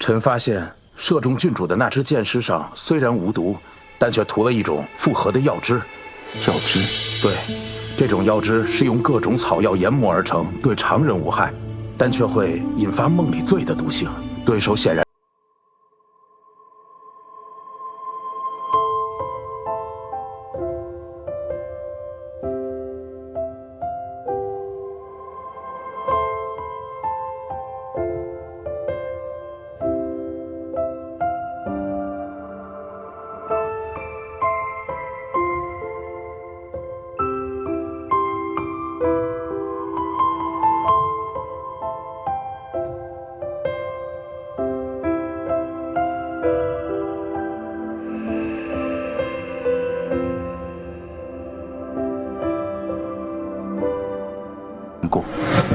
臣发现射中郡主的那支箭矢上虽然无毒，但却涂了一种复合的药汁。药汁？对，这种药汁是用各种草药研磨而成，对常人无害，但却会引发梦里醉的毒性。对手显然。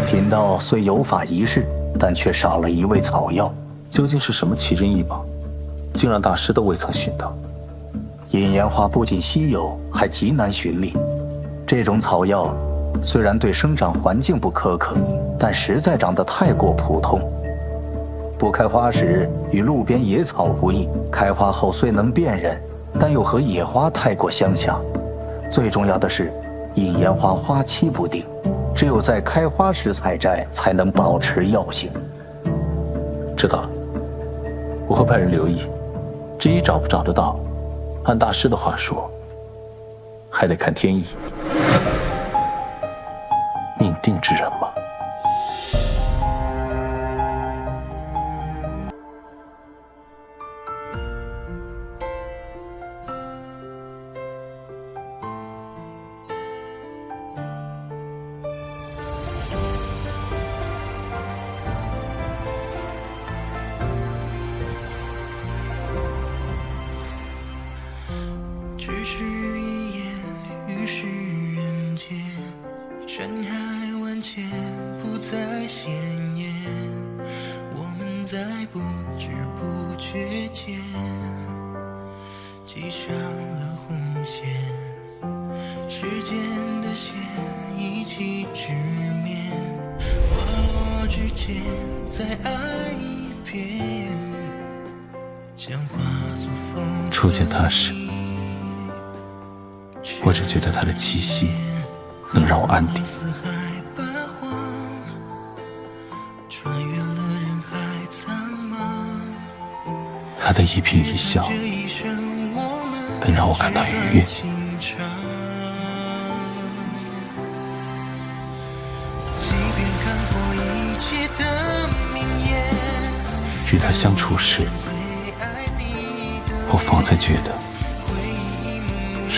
贫道虽有法一世，但却少了一味草药。究竟是什么奇珍异宝，竟让大师都未曾寻到？隐烟花不仅稀有，还极难寻觅。这种草药虽然对生长环境不苛刻，但实在长得太过普通。不开花时与路边野草无异，开花后虽能辨认，但又和野花太过相像。最重要的是，隐烟花花期不定，只有在开花时采摘，才能保持药性。知道了，我会派人留意。至于找不找得到，按大师的话说，还得看天意。命定之人吗？只是一眼于世人间，山海万千不再鲜艳，我们在不知不觉间系上了红线，时间的线一起直面，花落之间再爱一遍，将化作风。初见他时，我只觉得他的气息能让我安定。他的一颦一笑能让我感到愉悦。与他相处时，我方才觉得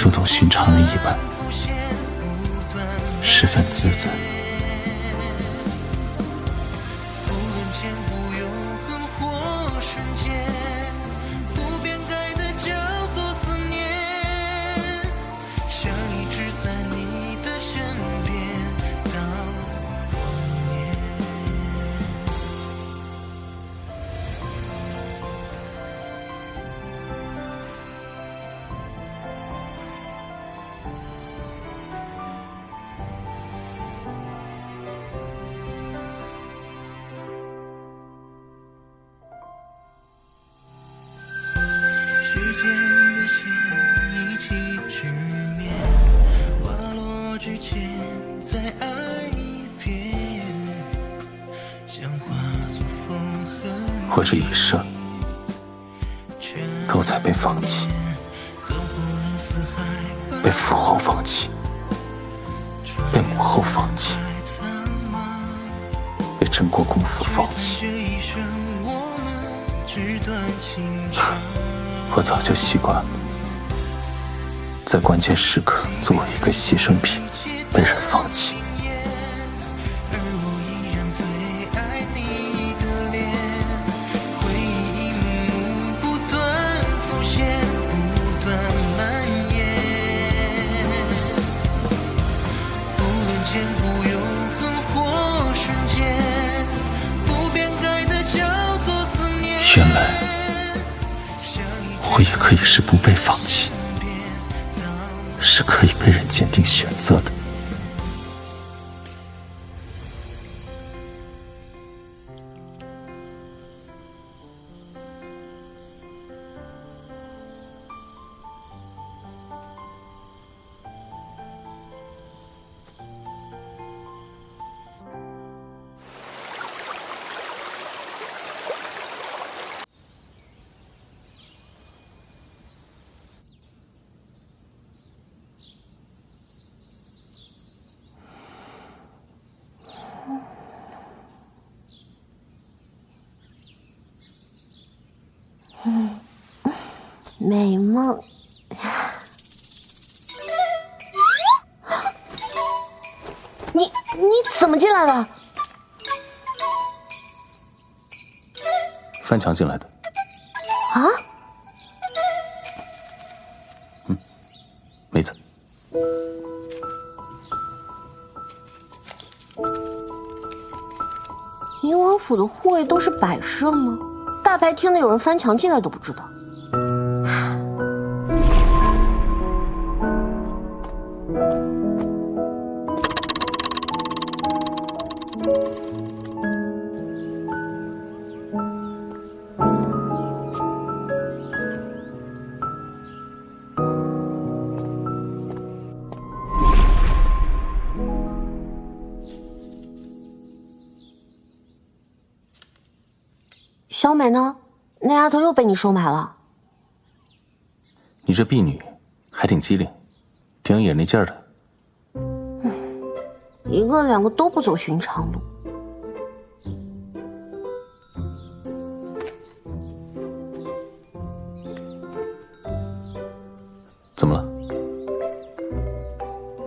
如同寻常人一般，十分自在。时间的线一起直面，花落之前再爱一遍，像化作风痕。我这一生都在被放弃，被父后放弃，被母后放弃，被陈国公府放弃。我早就习惯了，在关键时刻作为一个牺牲品被人放弃。原来我也可以是不被放弃，是可以被人坚定选择的。美梦。你怎么进来的？翻墙进来的。啊？梅子。宁王府的护卫都是摆设吗？大白天的有人翻墙进来都不知道。小美呢？那丫头又被你收买了。你这婢女还挺机灵，挺有眼力劲儿的。一个两个都不走寻常路。怎么了？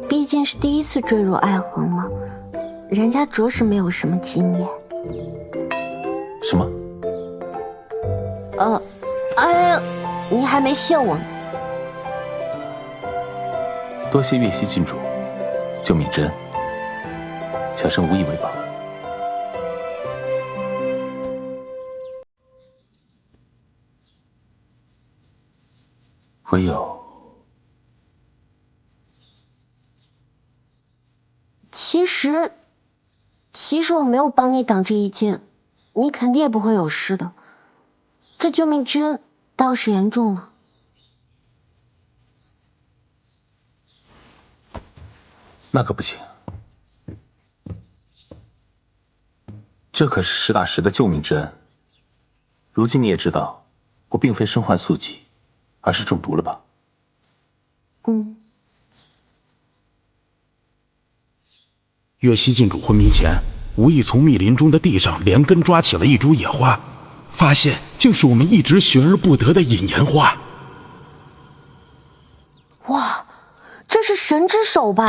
毕竟是第一次坠入爱河嘛，人家着实没有什么经验。什么？哎，你还没谢我呢。多谢月溪郡主救命之恩，小生无以为报。唯有，其实我没有帮你挡这一剑，你肯定也不会有事的。这救命之恩倒是严重了。那可不行，这可是实打实的救命之恩。如今你也知道，我并非身患宿疾，而是中毒了吧？月溪郡主昏迷前，无意从密林中的地上连根抓起了一株野花，发现竟是我们一直寻而不得的隐颜花。哇，这是神之手吧？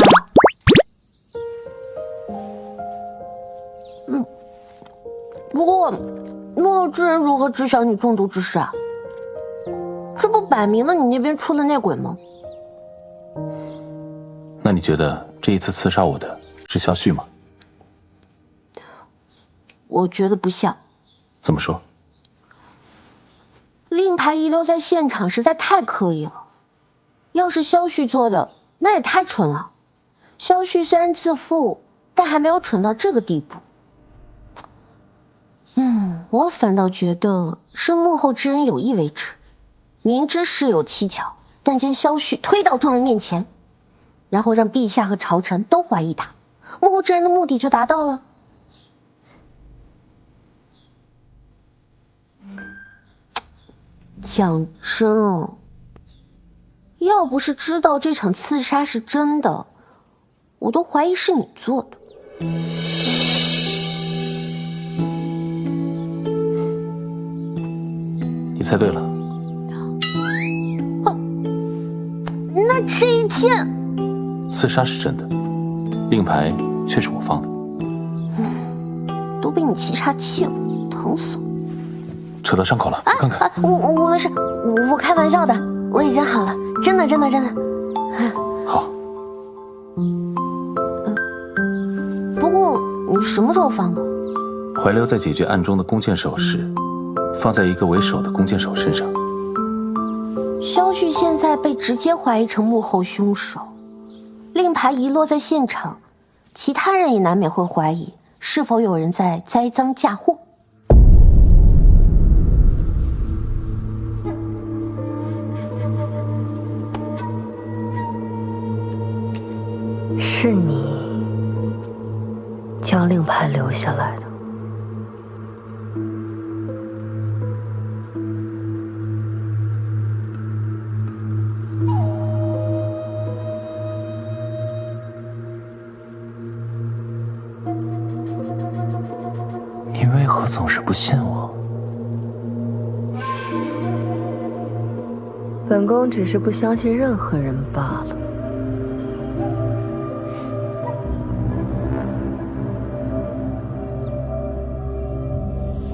不过幕后之人如何知晓你中毒之事啊？这不摆明了你那边出了内鬼吗？那你觉得这一次刺杀我的是萧旭吗？我觉得不像。怎么说？令牌遗留在现场实在太刻意了。要是萧旭做的，那也太蠢了。萧旭虽然自负，但还没有蠢到这个地步。我反倒觉得是幕后之人有意为之，明知事有蹊跷，但将萧旭推到众人面前，然后让陛下和朝臣都怀疑他，幕后之人的目的就达到了。讲真哦，要不是知道这场刺杀是真的，我都怀疑是你做的。你猜对了。那这一剑，刺杀是真的，令牌却是我放的。都被你沏岔气了，疼死我！扯到伤口了，看看。我没事，我开玩笑的，我已经好了，真的。好。不过你什么时候放的？怀留在解决案中的弓箭手时，放在一个为首的弓箭手身上。萧旭现在被直接怀疑成幕后凶手，令牌遗落在现场，其他人也难免会怀疑是否有人在栽赃嫁祸。是你将令牌留下来的。你为何总是不信我？本宫只是不相信任何人罢了。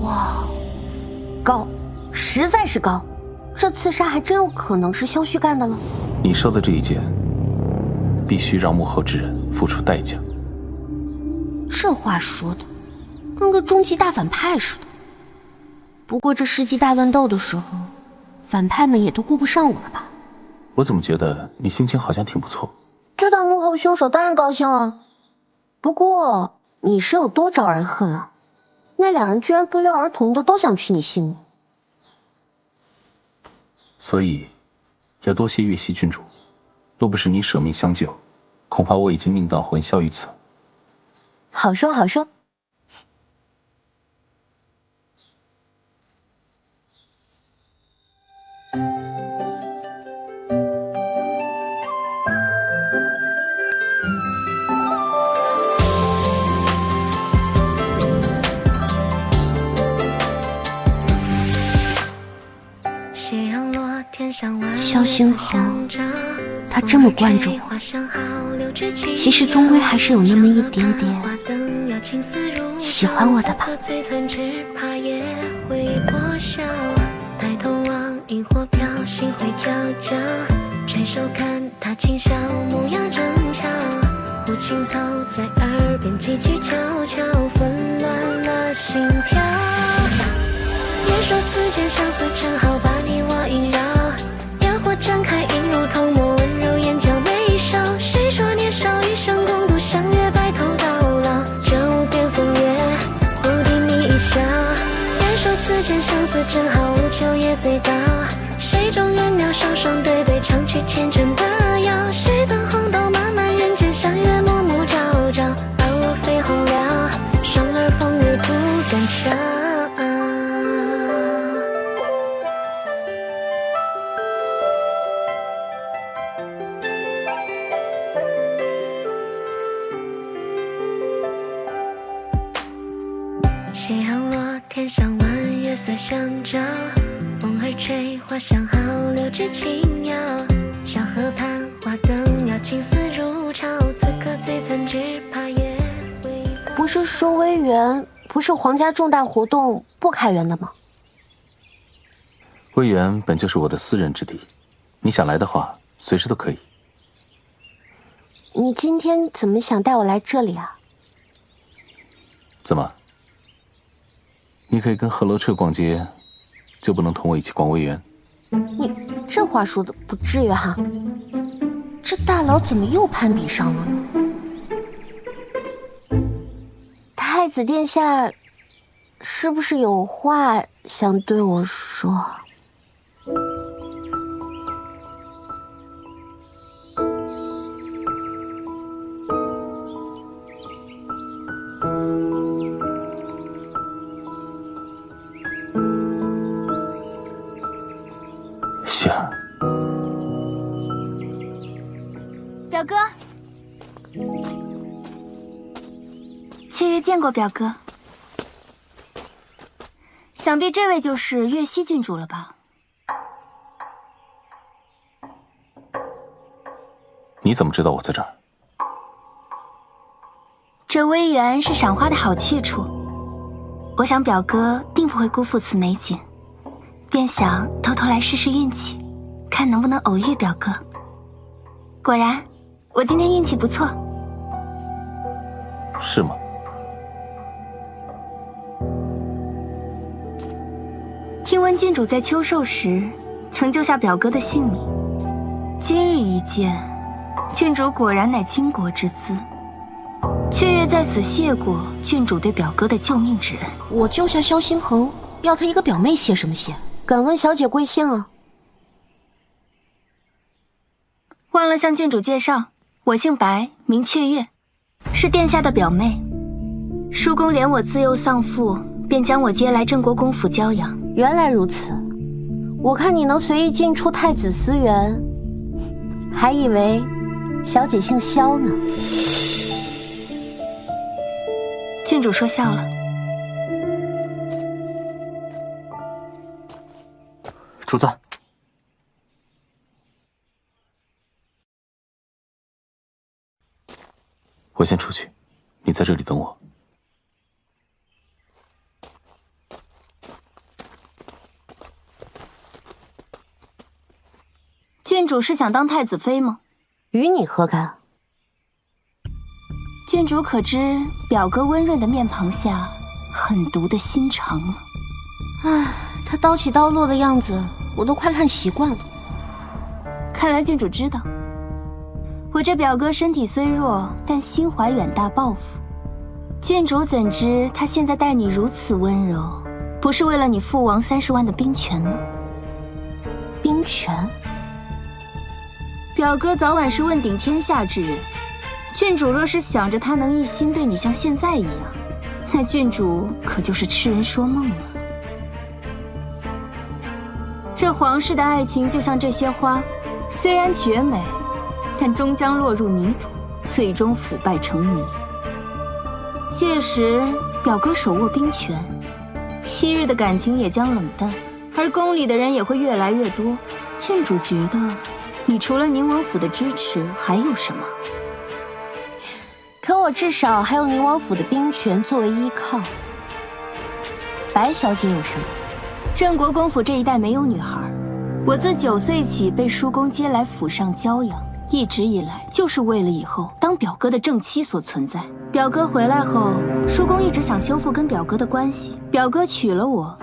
哇，高，实在是高，这刺杀还真有可能是萧旭干的了。你收的这一剑，必须让幕后之人付出代价。这话说的，跟个终极大反派似的。不过这世纪大乱斗的时候，反派们也都顾不上我了吧？我怎么觉得你心情好像挺不错？知道幕后凶手当然高兴了。不过你是有多招人恨啊？那两人居然不约而同的都想取你性命。所以要多谢月溪郡主，若不是你舍命相救，恐怕我已经命丧魂销于此。好说好说。萧星恒，他这么惯着我，其实终归还是有那么一点点喜欢我的吧。抬头望萤火飘，心会交加，垂手看他轻笑，模样正巧，胡青草在耳边几句悄悄，纷乱了心跳。言说此间相思正好，把你我萦绕，烟火绽开映入瞳眸，温柔眼角眉梢。谁说年少一生共度，相约白头到老，这无边风月，不敌你一笑。言说此间相思正好，无求也最大，谁中原鸟双双对对，唱曲千春的谣。谁赠红豆漫漫人间，相约暮暮朝朝，而我绯红了，双儿风月不敢想。谁让我天上弯，月色相照，风儿吹，花香好，柳枝轻摇。小河畔花灯摇，青丝如潮，此刻最惨，只怕也回报。不是说微园不是皇家重大活动不开园的吗？微园本就是我的私人之地，你想来的话，随时都可以。你今天怎么想带我来这里啊？怎么？你可以跟河楼彻逛街，就不能同我一起逛微园？你这话说的不至于哈。这大佬怎么又攀比上了呢？太子殿下是不是有话想对我说？希儿，表哥，妾约见过表哥，想必这位就是月溪郡主了吧？你怎么知道我在这儿？这微园是赏花的好去处，我想表哥定不会辜负此美景，便想偷偷来试试运气，看能不能偶遇表哥。果然，我今天运气不错。是吗？听闻郡主在秋寿时曾救下表哥的性命，今日一见，郡主果然乃倾国之姿。雀月在此谢过郡主对表哥的救命之恩。我救下萧星恒，要他一个表妹谢什么谢？敢问小姐贵姓啊？忘了向郡主介绍，我姓白，名雀月，是殿下的表妹。叔公怜我自幼丧父，便将我接来郑国公府娇养。原来如此，我看你能随意进出太子私园，还以为小姐姓萧呢。郡主说笑了。主子，我先出去，你在这里等我。郡主是想当太子妃吗？与你何干？郡主可知表哥温润的面庞下狠毒的心肠吗？唉，他刀起刀落的样子，我都快看习惯了。看来郡主知道，我这表哥身体虽弱，但心怀远大抱负。郡主怎知他现在待你如此温柔，不是为了你父王30万的兵权呢？兵权？表哥早晚是问鼎天下之人，郡主若是想着他能一心对你像现在一样，那郡主可就是痴人说梦了。这皇室的爱情就像这些花，虽然绝美，但终将落入泥土，最终腐败成泥。届时，表哥手握兵权，昔日的感情也将冷淡，而宫里的人也会越来越多。郡主觉得，你除了宁王府的支持，还有什么？可我至少还有宁王府的兵权作为依靠。白小姐有什么？镇国公府这一带没有女孩，我自9岁起被叔公接来府上教养，一直以来就是为了以后当表哥的正妻所存在。表哥回来后，叔公一直想修复跟表哥的关系，表哥娶了我，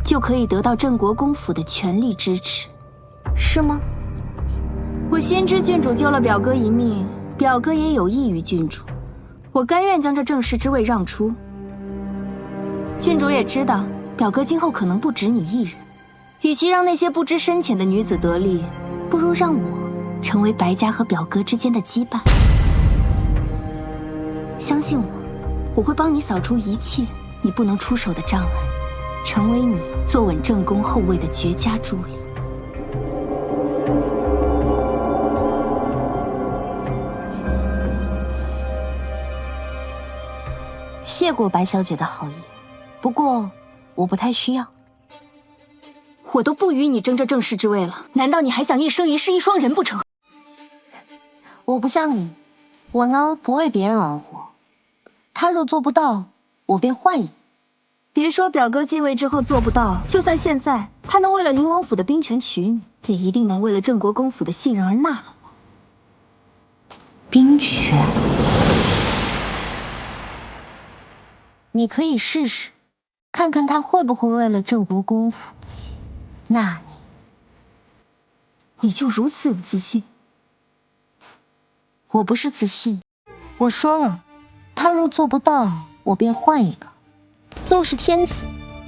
就可以得到镇国公府的全力支持，是吗？我先知郡主救了表哥一命，表哥也有益于郡主，我甘愿将这正室之位让出。郡主也知道，表哥今后可能不止你一人，与其让那些不知深浅的女子得利，不如让我成为白家和表哥之间的羁绊。相信我，我会帮你扫除一切你不能出手的障碍，成为你坐稳正宫后位的绝佳助力。谢过白小姐的好意，不过我不太需要。我都不与你争这正室之位了，难道你还想一生一世一双人不成？我不像你，我呢不为别人而活。他若做不到，我便换一个。别说表哥继位之后做不到，就算现在他能为了宁王府的兵权娶你，也一定能为了镇国公府的信任而纳了我。兵权，你可以试试，看看他会不会为了镇国公府纳你。你就如此有自信？我不是自信，我说了，他若做不到，我便换一个。纵是天子，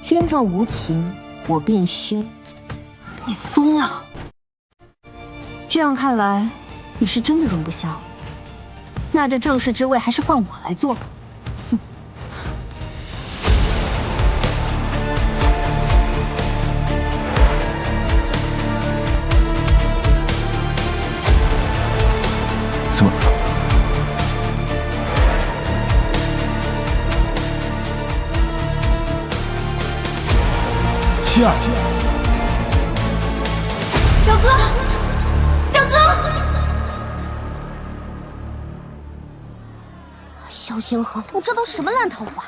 君若无情，我便休。你疯了！这样看来，你是真的容不下我。那这正室之位还是换我来做吧。哼。司马，希儿，表哥，表哥！萧星河，你这都什么烂桃花？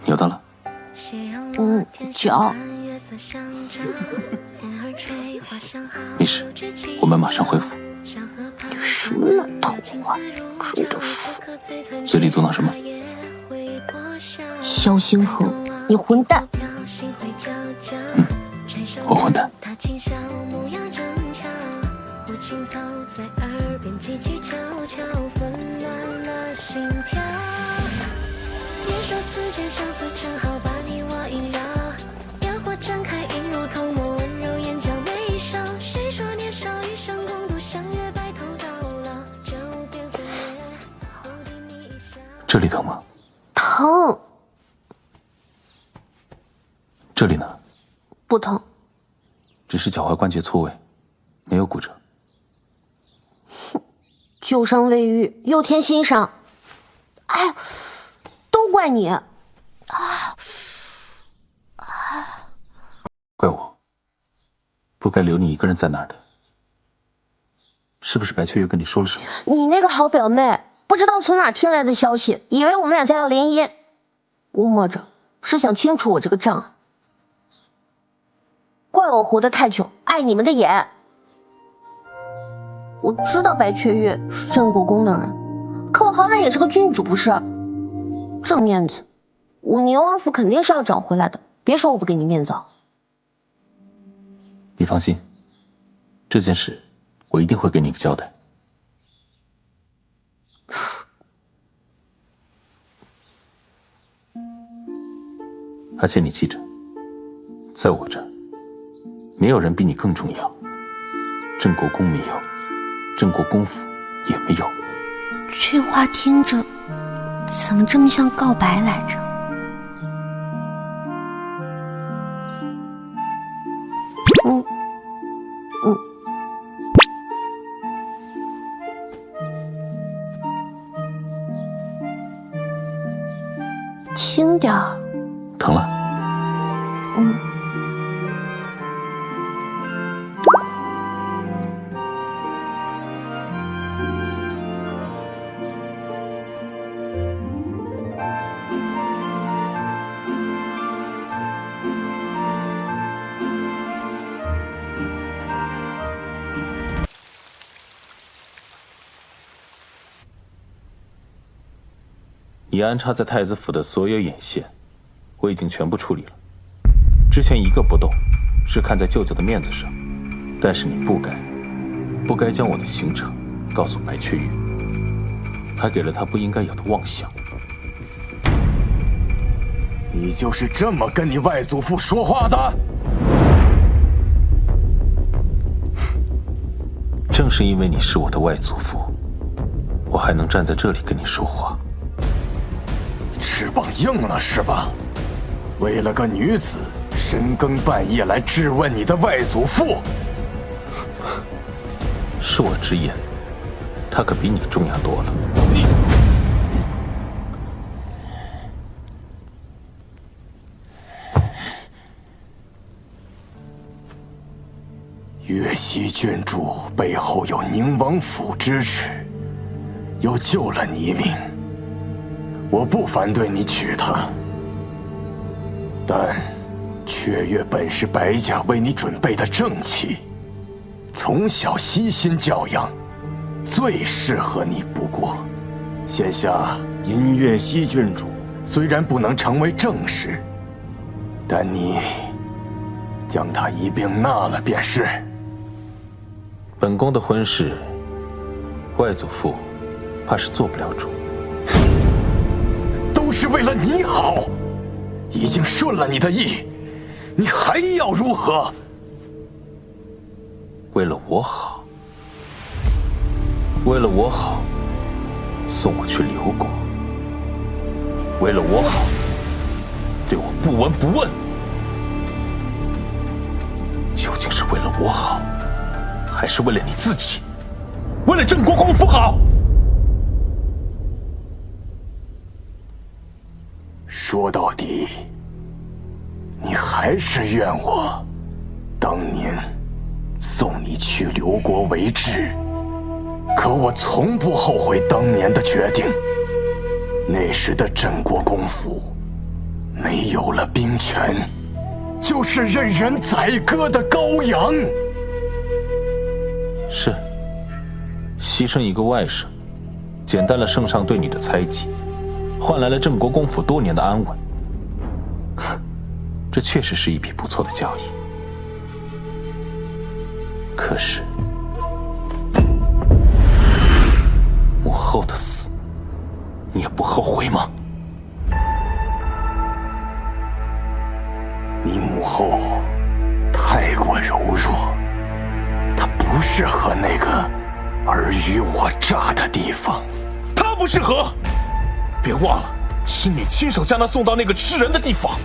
扭到了。脚。没事，我们马上恢复。什么烂桃花，真的服！嘴里嘟囔什么？萧星河，你混蛋！我混蛋。这里疼吗？疼。这里呢？不疼。只是脚踝关节错位，没有骨折。旧伤未愈，又添新伤。哎，都怪你！怪我，不该留你一个人在那儿的。是不是白雀又跟你说了什么？你那个好表妹，不知道从哪听来的消息，以为我们俩在要联姻，估摸着是想清除我这个障碍。怪我活得太久，碍你们的眼。我知道白雀月是镇国公的人，可我好歹也是个郡主，不是？这面子，武宁王府肯定是要找回来的。别说我不给你面子。你放心，这件事我一定会给你个交代。而且你记着，在我这儿，没有人比你更重要。镇国公没有，镇国公府也没有。这话听着，怎么这么像告白来着？轻点儿。疼了？你安插在太子府的所有眼线，我已经全部处理了。之前一个不动，是看在舅舅的面子上，但是你不该将我的行程告诉白雀玉，还给了他不应该有的妄想。你就是这么跟你外祖父说话的？正是因为你是我的外祖父，我还能站在这里跟你说话。翅膀硬了是吧？为了个女子，深更半夜来质问你的外祖父？是我直言，他可比你重要多了。岳西郡主背后有宁王府支持，又救了你一命。我不反对你娶她，但雀月本是白家为你准备的正妻，从小悉心教养，最适合你不过。现下因岳西郡主虽然不能成为正室，但你将她一并纳了便是。本宫的婚事，外祖父怕是做不了主。都是为了你好，已经顺了你的意，你还要如何？为了我好，为了我好，送我去刘国；为了我好，对我不闻不问。究竟是为了我好，还是为了你自己？为了镇国公府好？说到底，你还是怨我当年送你去刘国为质。可我从不后悔当年的决定。那时的镇国公府没有了兵权，就是任人宰割的羔羊。是，牺牲一个外甥，减淡了圣上对你的猜忌，换来了镇国公府多年的安稳。这确实是一笔不错的交易。可是，母后的死，你也不后悔吗？你母后太过柔弱，她不适合那个尔虞我诈的地方。他不适合，别忘了，是你亲手将他送到那个吃人的地方。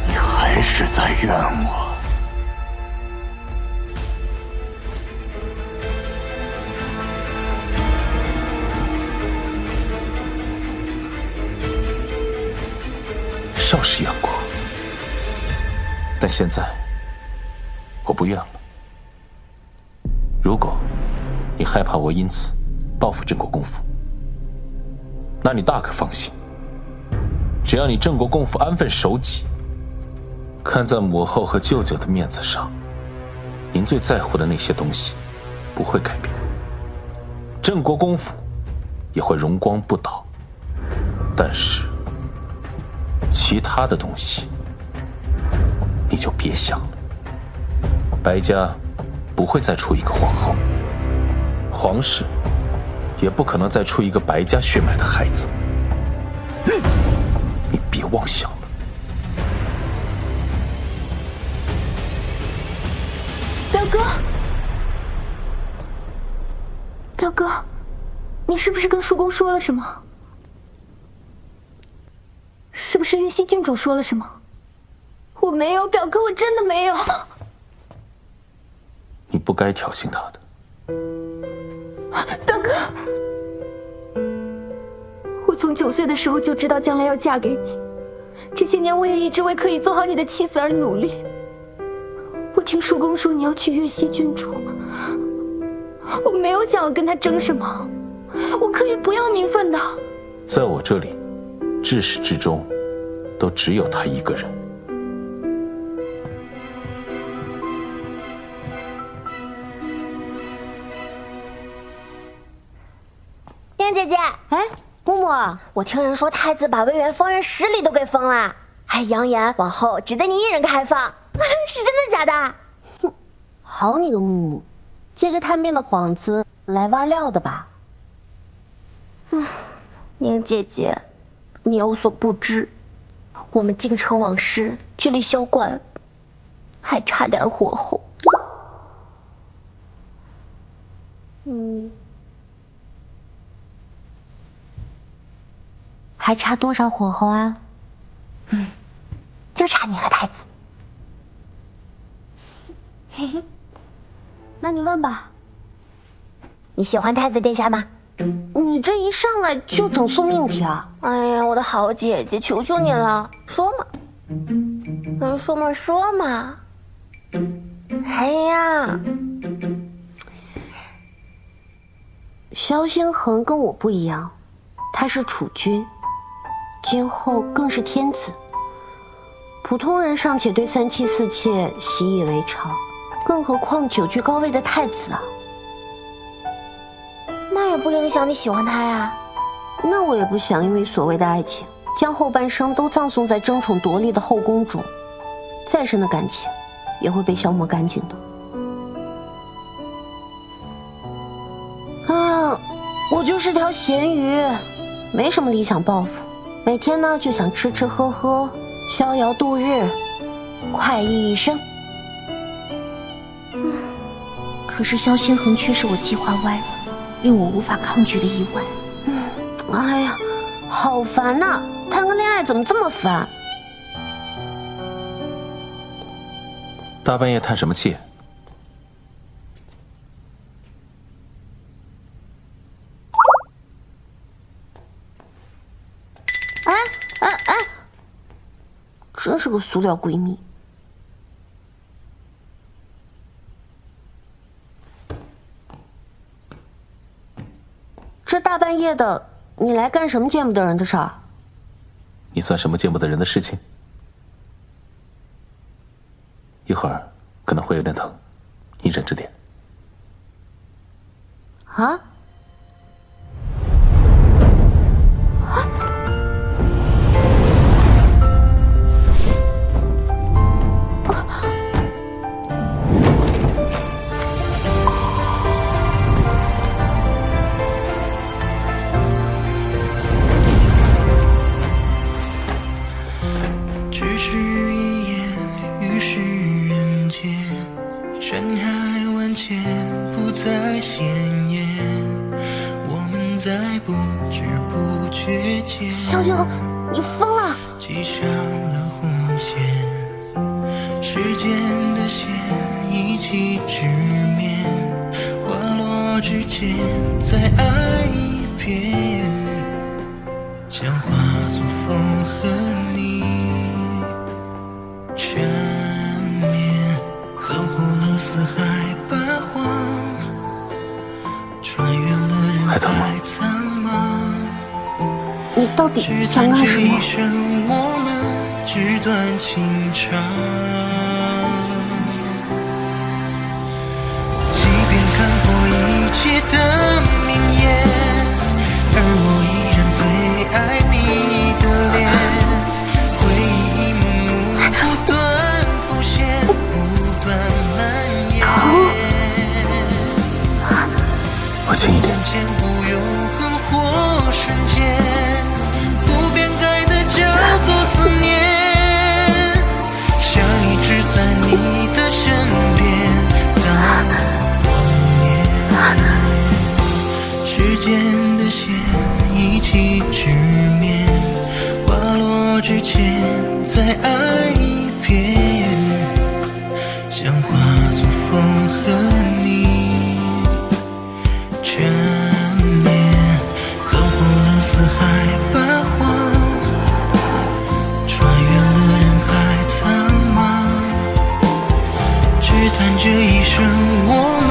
你还是在怨我。少时养过，但现在我不愿了。如果你害怕我因此报复郑国公府，那你大可放心，只要你郑国公府安分守己，看在母后和舅舅的面子上，您最在乎的那些东西不会改变，郑国公府也会荣光不倒。但是其他的东西你就别想了。白家不会再出一个皇后，皇室也不可能再出一个白家血脉的孩子，你别妄想了。表哥，表哥，你是不是跟叔公说了什么？是不是岳西郡主说了什么？我没有，表哥，我真的没有。你不该挑衅他的。表哥，我从9岁的时候就知道将来要嫁给你，这些年我也一直为可以做好你的妻子而努力。我听叔公说你要娶岳西郡主，我没有想要跟他争什么，我可以不要名分的。在我这里，至始至终都只有他一个人。燕姐姐，哎，木木，我听人说太子把魏源封人10里都给封了，还扬言往后只对你一人开放，是真的假的？哼，好你个木木，借着探病的幌子来挖料的吧？燕姐姐，你有所不知，我们京城往事距离萧冠还差点火候。还差多少火候啊？就差你和太子。嘿嘿，那你问吧。你喜欢太子殿下吗？你这一上来就整宿命题啊！哎呀，我的好姐姐，求求你了，说嘛，说嘛说嘛。哎呀，萧星恒跟我不一样，他是储君。今后更是天子，普通人尚且对3妻4妾习以为常，更何况久居高位的太子啊！那也不影响你喜欢他呀。那我也不想因为所谓的爱情，将后半生都葬送在争宠夺利的后宫中，再深的感情也会被消磨干净的。我就是条咸鱼，没什么理想抱负。每天呢就想吃吃喝喝，逍遥度日，快意一生。可是萧星恒却是我计划外了，令我无法抗拒的意外。哎呀，好烦呐！谈个恋爱怎么这么烦？大半夜叹什么气？真是个塑料闺蜜。这大半夜的，你来干什么见不得人的事儿？你算什么见不得人的事情？一会儿可能会有点疼，你忍着点。啊？萧星恒，你疯了！系上了红线，时间的线一起直面，花落之间再爱一遍，将化作风和你。你到底想干什么？我们纸短情长，即便看破一切的名言，而我依然最爱你的脸，回忆一幕幕不断浮现，不断蔓延。我轻一点。前不永恒或瞬间，不变改的叫做思念，想一直在你的身边到忘年。时间的线一起直面，花落之前再爱一遍，想化作风和你缠绵，走过了四海八荒，穿越了人海苍茫，只谈这一生我们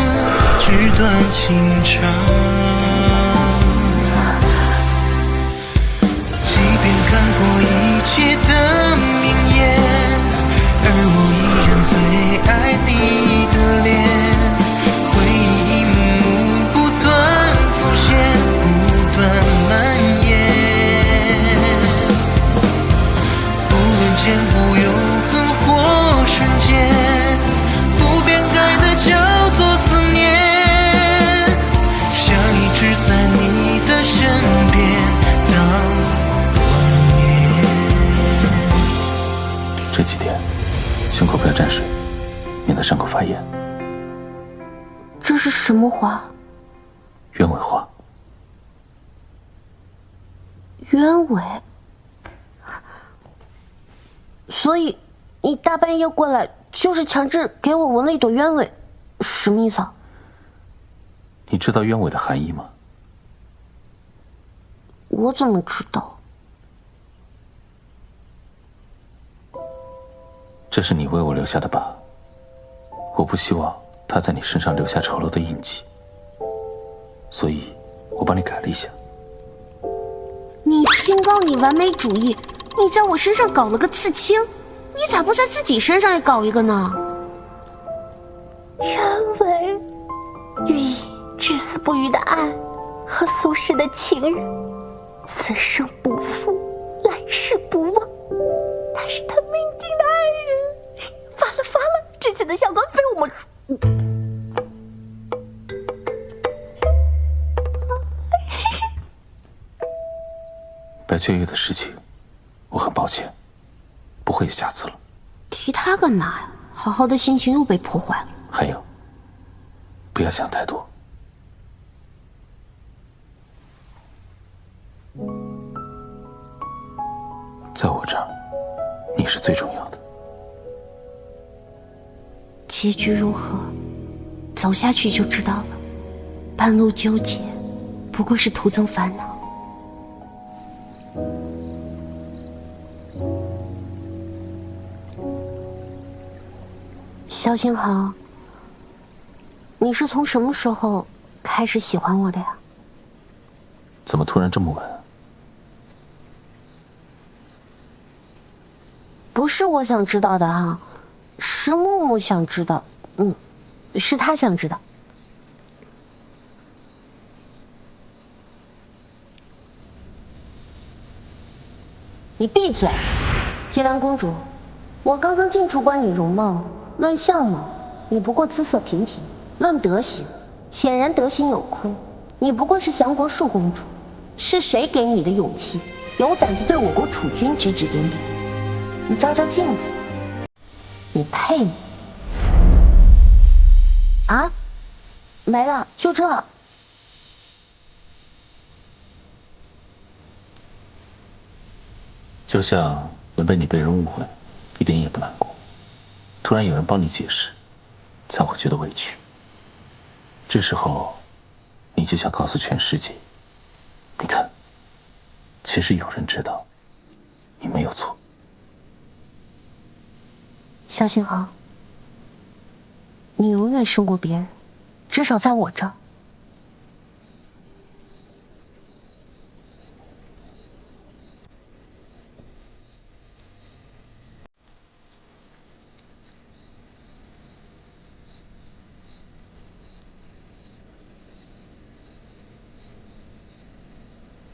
纸短情长。即便看过一切的名言，而我依然最爱你的脸，回忆一幕幕不断浮现，不断蔓延。不论前不永恒或瞬间，不变改的叫做思念，想一直在你的身边到忘年。这几天胸口不要沾水，免得伤口发炎。这是什么花？鸢尾花。鸢尾。所以你大半夜过来，就是强制给我纹了一朵鸢尾，什么意思啊？你知道鸢尾的含义吗？我怎么知道？这是你为我留下的疤，我不希望它在你身上留下丑陋的印记，所以我帮你改了一下。你清高，你完美主义，你在我身上搞了个刺青，你咋不在自己身上也搞一个呢？鸢尾，寓意至死不渝的爱和俗世的情人，此生不负，来世不忘。他是他命定的爱人，发了，之前的相关被我们。白雀月的事情，我很抱歉，不会有下次了。提他干嘛呀？好好的心情又被破坏了。还有，不要想太多。在我这儿，你是最重要的。结局如何，走下去就知道了。半路纠结，不过是徒增烦恼。肖星豪，你是从什么时候开始喜欢我的呀？怎么突然这么问？不是我想知道的啊，是木木想知道。是他想知道。你闭嘴！姬兰公主，我刚刚进出关你容貌，论相貌，你不过姿色平平；论德行，显然德行有亏。你不过是降国树公主，是谁给你的勇气，有胆子对我国储君指指点点？你照照镜子，你配吗？啊，没了，就这。就像文本你被人误会，一点也不难过。突然有人帮你解释，才会觉得委屈。这时候，你就想告诉全世界，你看，其实有人知道，你没有错。肖星豪，你永远胜过别人，至少在我这儿。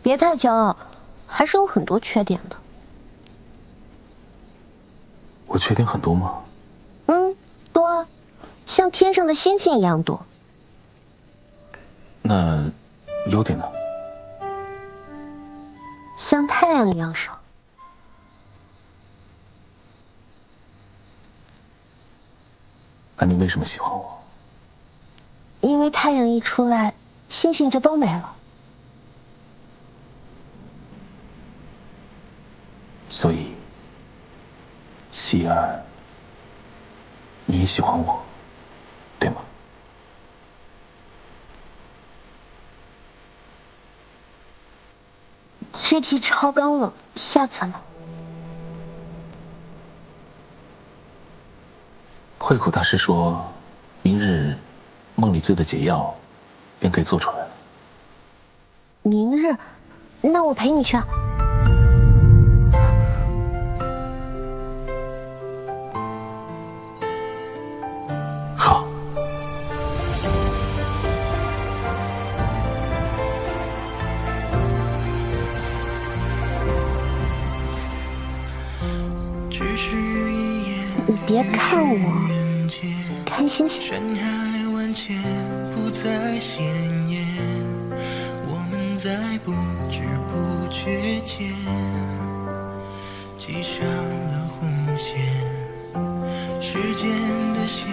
别太骄傲，还是有很多缺点的。我缺点很多吗？多啊，像天上的星星一样多。那优点呢？像太阳一样少。那你为什么喜欢我？因为太阳一出来，星星就都没了。所以，希儿，你也喜欢我，对吗？这题超纲了，下次呢？慧苦大师说，明日梦里醉的解药便可以做出来了。明日，那我陪你去啊。好。只是一眼你别看我，看星星。山海万千不再鲜艳，我们在不知不觉间系上了红线，时间的线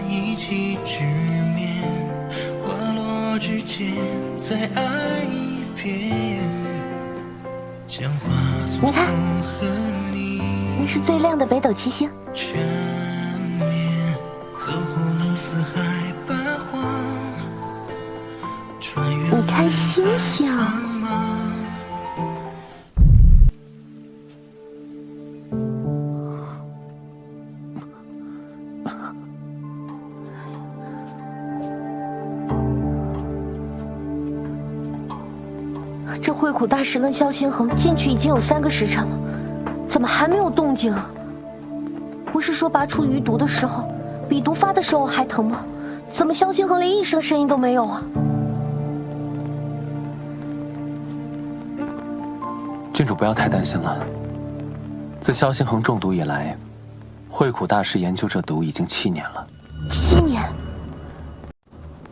一起直面，花落之间再爱一遍，将化作你看风和你。那是最亮的北斗七星。缠绵走过了四海八荒，穿越你看星星苍茫。这慧苦大师跟萧星恒进去已经有3个时辰了，怎么还没有动静啊？不是说拔出余毒的时候，比毒发的时候还疼吗？怎么萧星恒连一声声音都没有啊？郡主不要太担心了。自萧星恒中毒以来，慧苦大师研究这毒已经7年了。7年？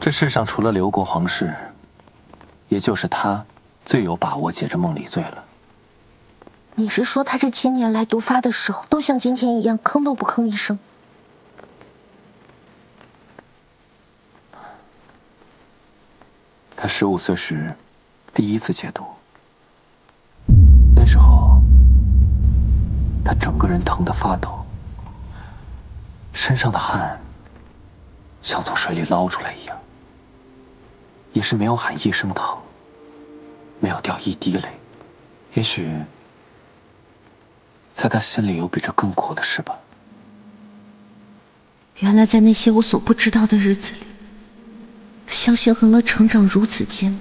这世上除了刘国皇室，也就是他最有把握解这梦里醉了。你是说他这7年来毒发的时候，都像今天一样吭都不吭一声？他15岁时第一次解毒，那时候他整个人疼得发抖，身上的汗像从水里捞出来一样，也是没有喊一声疼，没有掉一滴泪。也许在他心里有比这更苦的事吧。原来在那些我所不知道的日子里，萧星恒的成长如此艰难。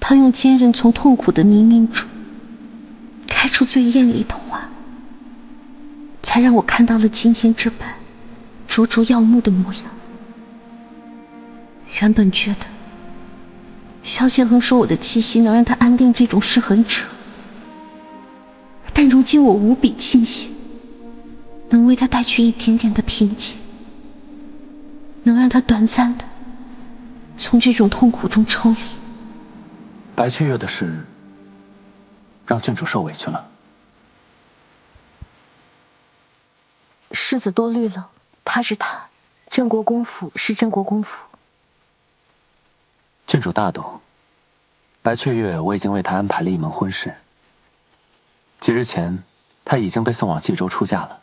他用坚韧从痛苦的泥泞中开出最艳丽的花，才让我看到了今天这般灼灼耀目的模样。原本觉得萧星恒说我的气息能让他安定这种事很扯，但如今我无比庆幸能为他带去一点点的平静，能让他短暂的从这种痛苦中抽离。白雀月的事让郡主受委屈了。世子多虑了，他是他，镇国公府是镇国公府。郡主大度，白雀月我已经为她安排了一门婚事。几日前，她已经被送往冀州出嫁了。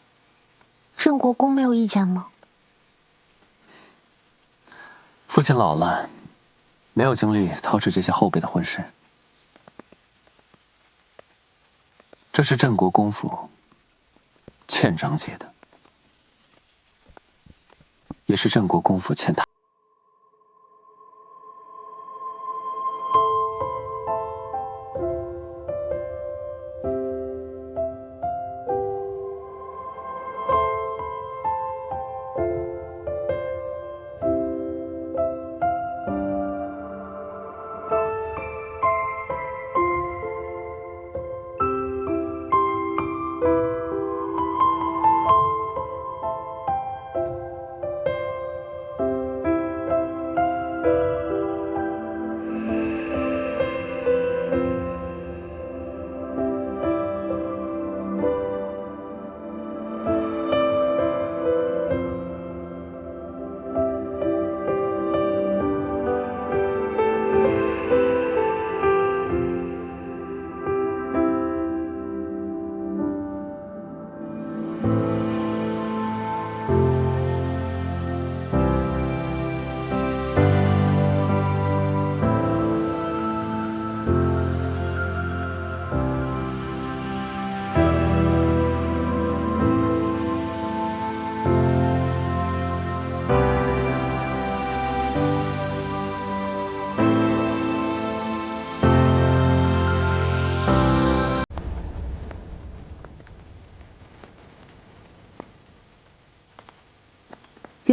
镇国公没有意见吗？父亲老了，没有精力操持这些后辈的婚事。这是镇国公府欠张姐的，也是镇国公府欠他。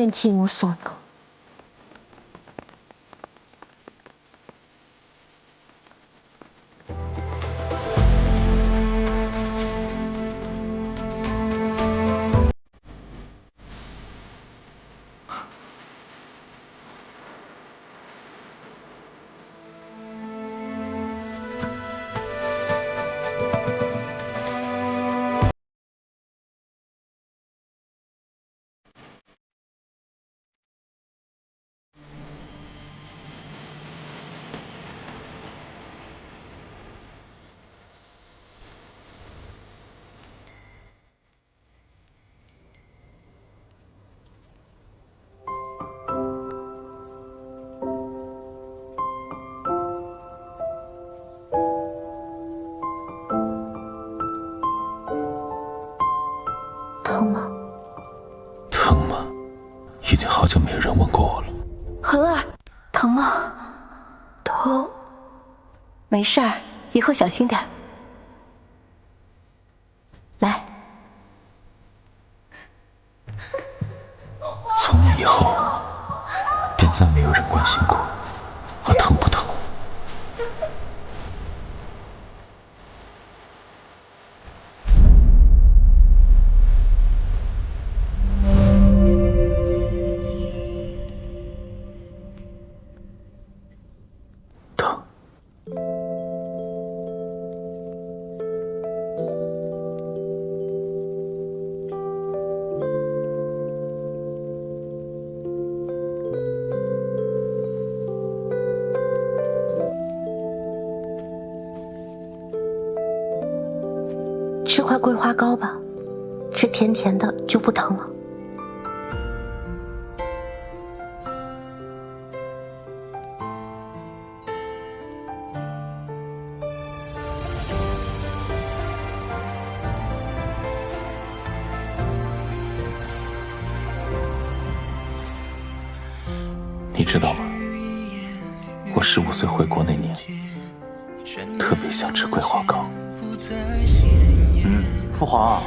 愿尽我所能。疼吗？疼吗？已经好久没有人问过我了。恒儿，疼吗？疼。没事儿，以后小心点。来。从那以后，便再没有人关心过我疼不疼。吃块桂花糕吧，吃甜甜的就不疼了。你知道吗？我15岁回国那年，特别想吃桂花糕。父皇，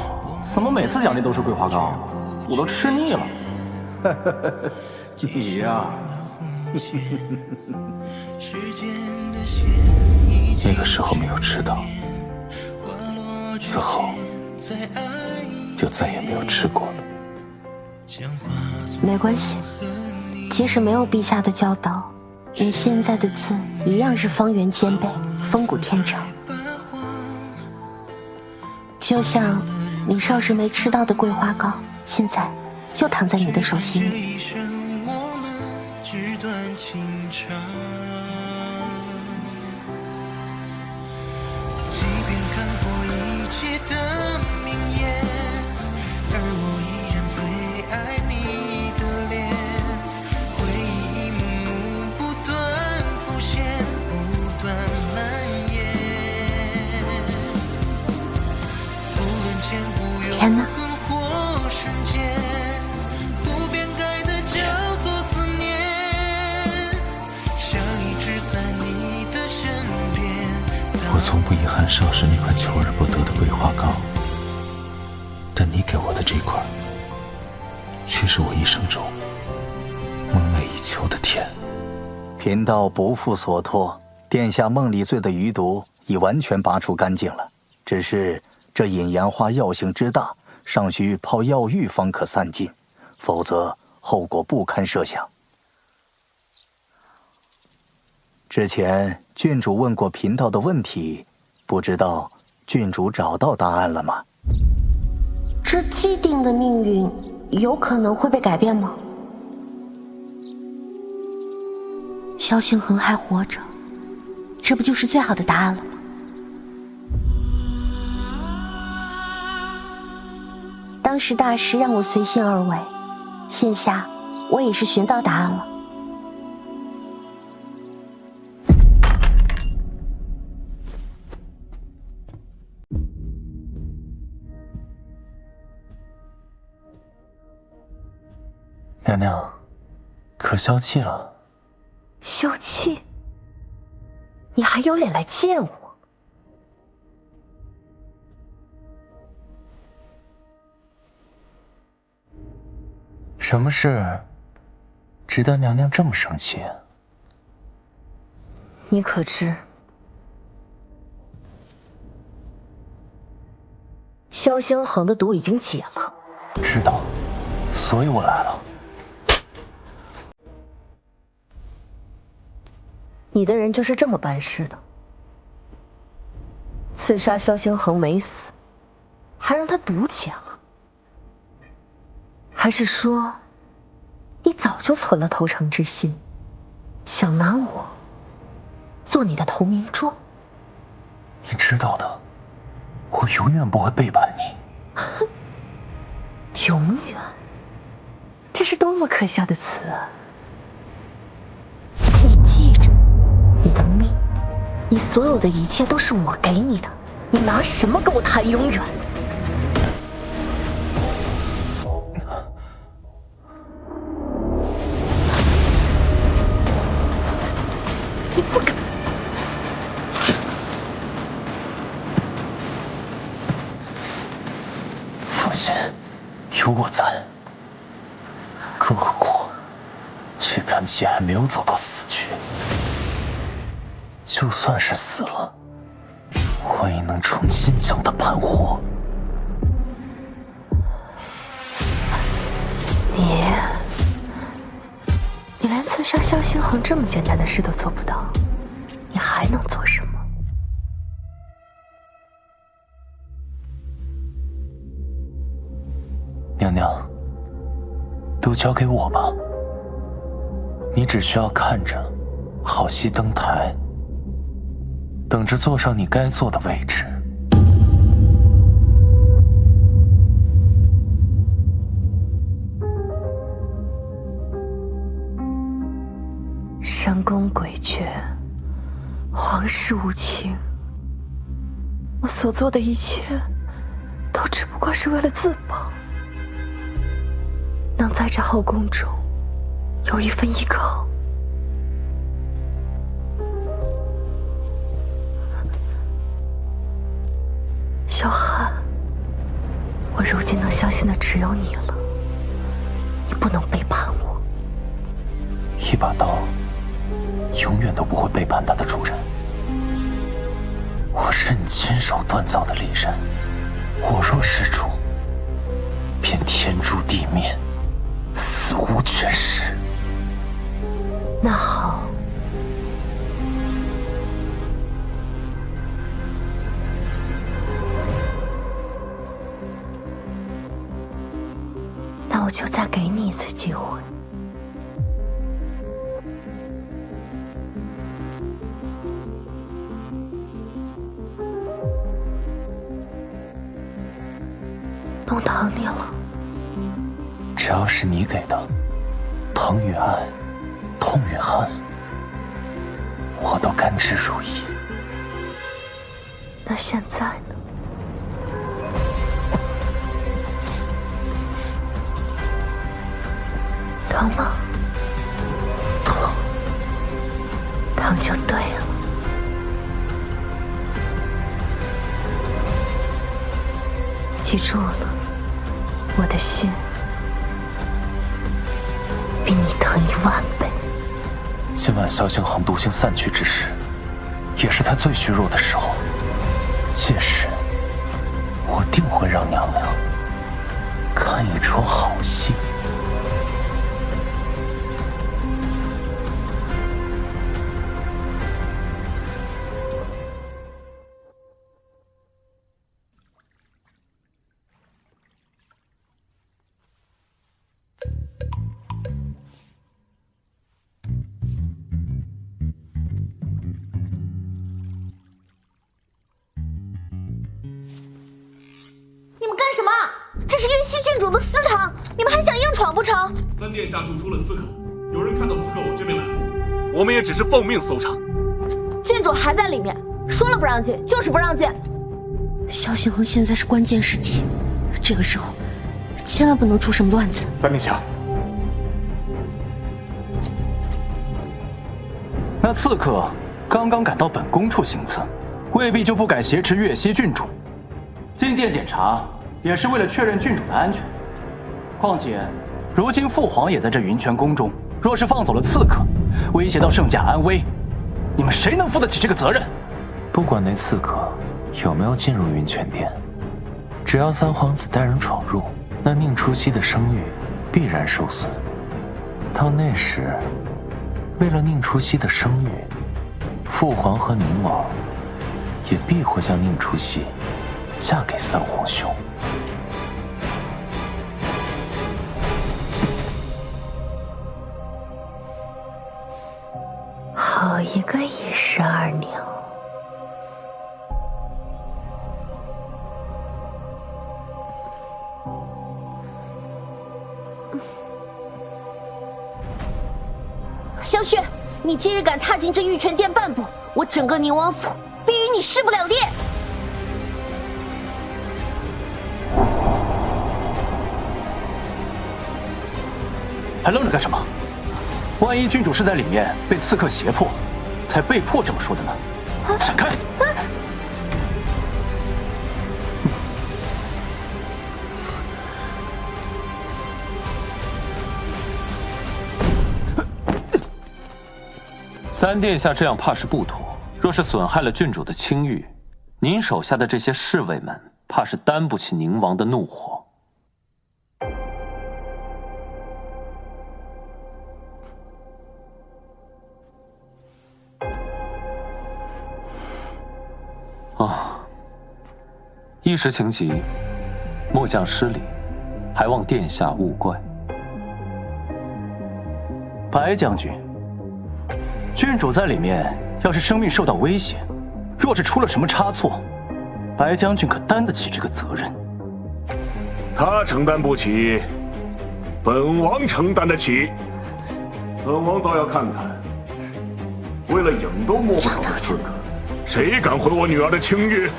怎么每次奖励都是桂花糕？我都吃腻了。你呀，那个时候没有吃到，此后就再也没有吃过了。没关系，即使没有陛下的教导，你现在的字一样是方圆兼备，风骨天成。就像你少时没吃到的桂花糕，现在就躺在你的手心里。即便看过一切的名言，而我依然最爱你的脸。回忆一幕幕不断浮现，不断蔓延。无论前后永恒或瞬间，不变改的叫做思念，想一直在你的身边。我从不遗憾少时那块求而不得的桂花糕，但你给我的这块，却是我一生中梦寐以求的甜。贫道不负所托，殿下梦里醉的余毒已完全拔除干净了，只是这引言花药性之大，尚需泡药浴方可散尽，否则后果不堪设想。之前郡主问过贫道的问题，不知道郡主找到答案了吗？这既定的命运有可能会被改变吗？萧星恒还活着，这不就是最好的答案了吗？当时大师让我随心而为，现下我也是寻到答案了。娘娘，可消气了？消气？你还有脸来见我？什么事值得娘娘这么生气？你可知，萧星恒的毒已经解了？知道，所以我来了。你的人就是这么办事的？刺杀萧星恒没死，还让他毒解了？还是说，你早就存了投诚之心，想拿我做你的投名状？你知道的，我永远不会背叛你。永远？这是多么可笑的词啊！可以记着，你的命，你所有的一切都是我给你的，你拿什么跟我谈永远？你不敢！放心，有我在。更何况，这盘棋还没有走到死局。就算是死了，我也能重新将它盘活。你连刺杀萧星恒这么简单的事都做不到，你还能做什么？娘娘，都交给我吧。你只需要看着，好戏登台，等着坐上你该坐的位置。深宫诡谲，皇室无情，我所做的一切，都只不过是为了自保，能在这后宫中有一份依靠。小寒，我如今能相信的只有你了，你不能背叛我。一把刀永远都不会背叛它的主人。我是你亲手锻造的利刃，我若失主，便天诛地灭，死无全尸。那好，那我就再给你一次机会。弄疼你了？只要是你给的，疼与爱，痛与恨，我都甘之如饴。那现在呢？疼吗？疼，疼就对了。记住了，我的心比你疼10000倍。今晚萧星恒毒性散去之时，也是他最虚弱的时候。届时，我定会让娘娘看一出好戏。你们干什么？这是岳西郡主的私堂，你们还想硬闯不成？三殿下处出了刺客，有人看到刺客往这边来了，我们也只是奉命搜查。郡主还在里面，说了不让进，就是不让进。萧星恒现在是关键时期，这个时候千万不能出什么乱子。三殿下，那刺客刚刚赶到本宫处行刺，未必就不敢挟持岳西郡主。进殿检查也是为了确认郡主的安全。况且如今父皇也在这云泉宫中，若是放走了刺客，威胁到圣驾安危，你们谁能负得起这个责任？不管那刺客有没有进入云泉殿，只要三皇子带人闯入，那宁初曦的声誉必然受损。到那时，为了宁初曦的声誉，父皇和宁王也必会将宁初曦嫁给三皇兄。好一个一石二鸟！萧旭，你今日敢踏进这玉泉殿半步，我整个宁王府必与你势不两立！还愣着干什么？万一郡主是在里面被刺客胁迫，才被迫这么说的呢？闪开！三殿下这样怕是不妥，若是损害了郡主的清誉，您手下的这些侍卫们怕是担不起宁王的怒火。一时情急，末将失礼，还望殿下勿怪。白将军，郡主在里面，要是生命受到威胁，若是出了什么差错，白将军可担得起这个责任？他承担不起，本王承担得起。本王倒要看看，为了影都摸不着的刺客，谁敢毁我女儿的清誉？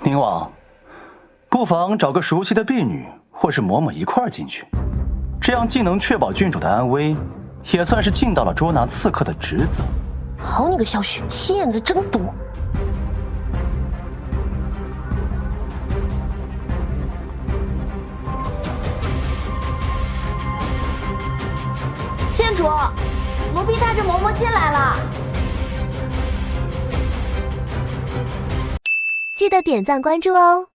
宁王，不妨找个熟悉的婢女或是嬷嬷一块儿进去，这样既能确保郡主的安危，也算是尽到了捉拿刺客的职责。好你个萧旭，心眼子真多！郡主，奴婢带着嬷嬷进来了。记得点赞关注哦。